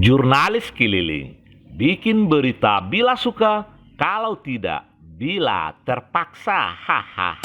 Jurnalis keliling, bikin berita bila suka, kalau tidak, bila terpaksa. Hahaha.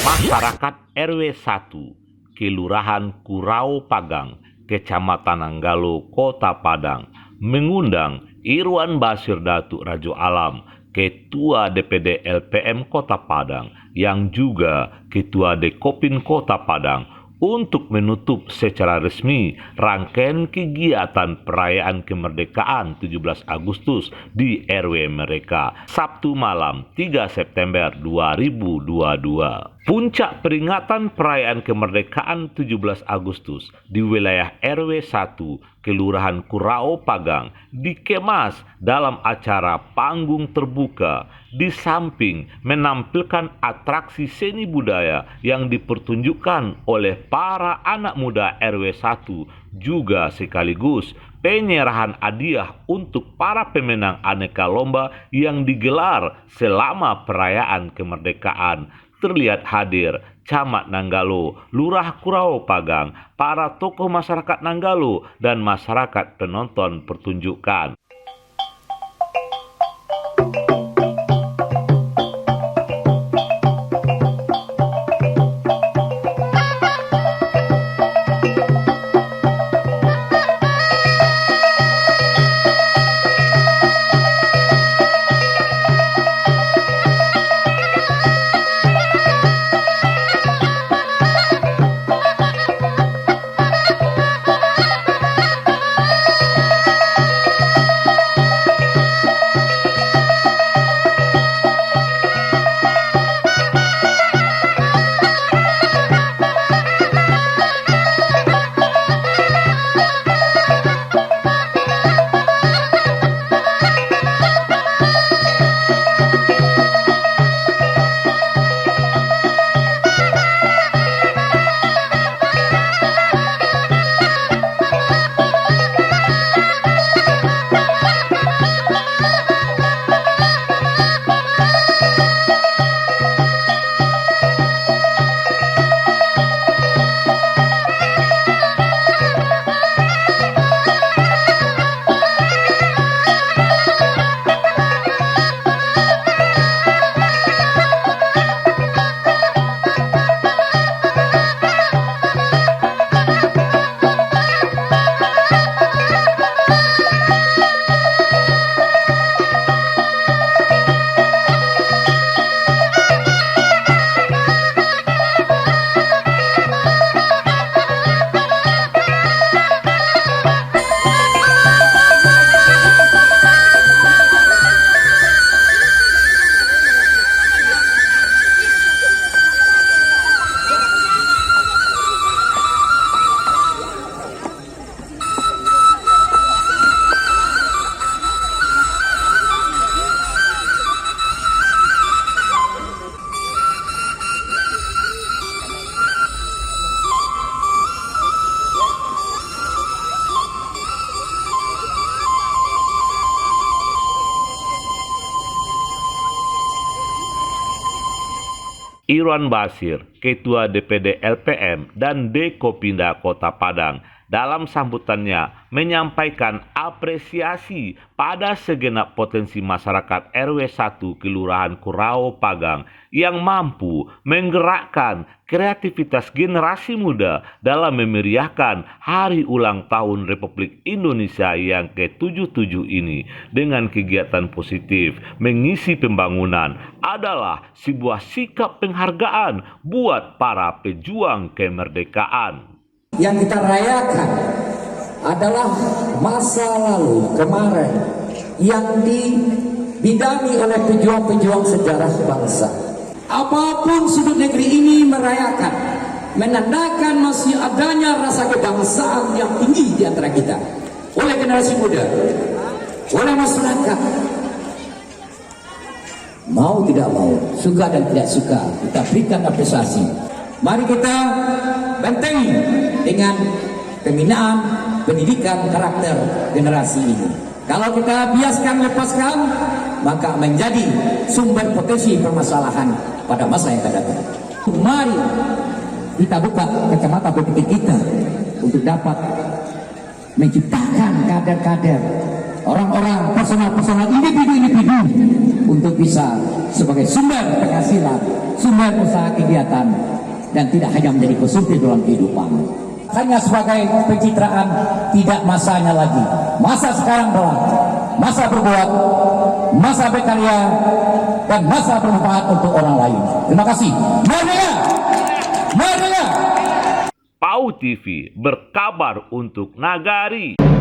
Masyarakat RW 1, Kelurahan Kurau Pagang, Kecamatan Nanggalo, Kota Padang, mengundang Irwan Basir Datuk Rajo Alam, Ketua DPD LPM Kota Padang, yang juga Ketua Dekopin Kota Padang, untuk menutup secara resmi rangkaian kegiatan perayaan kemerdekaan 17 Agustus di RW mereka, Sabtu malam 3 September 2022. Puncak peringatan perayaan kemerdekaan 17 Agustus di wilayah RW 1 Kelurahan Kurau Pagang dikemas dalam acara panggung terbuka, di samping menampilkan atraksi seni budaya yang dipertunjukkan oleh para anak muda RW 1, juga sekaligus penyerahan hadiah untuk para pemenang aneka lomba yang digelar selama perayaan kemerdekaan. Terlihat hadir Camat Nanggalo, Lurah Kurau Pagang, para tokoh masyarakat Nanggalo, dan masyarakat penonton pertunjukan. Irwan Basir, Ketua DPD LPM dan Dekopinda Kota Padang, dalam sambutannya menyampaikan apresiasi pada segenap potensi masyarakat RW 1 Kelurahan Kurau Pagang yang mampu menggerakkan kreativitas generasi muda dalam memeriahkan hari ulang tahun Republik Indonesia yang ke-77 ini. Dengan kegiatan positif mengisi pembangunan adalah sebuah sikap penghargaan buat para pejuang kemerdekaan. Yang kita rayakan adalah masa lalu kemarin yang dibidangi oleh pejuang-pejuang sejarah bangsa. Apapun sudut negeri ini merayakan, menandakan masih adanya rasa kebangsaan yang tinggi di antara kita, oleh generasi muda, oleh masyarakat. Mau tidak mau, suka dan tidak suka, kita berikan apresiasi. Mari kita bentengi dengan pembinaan, pendidikan karakter generasi ini. Kalau kita biaskan lepaskan, maka menjadi sumber potensi permasalahan pada masa yang akan datang. Mari kita buka kacamata politik kita untuk dapat menciptakan kader-kader, orang-orang, personal-personal, individu-individu untuk bisa sebagai sumber penghasilan, sumber usaha kegiatan, dan tidak hanya menjadi konsumtif dalam kehidupan. Hanya sebagai pencitraan, tidak masanya lagi. Masa sekarang adalah masa berbuat, masa berkarya, dan masa bermanfaat untuk orang lain. Terima kasih. Merdeka! Merdeka! PAU TV berkabar untuk Nagari.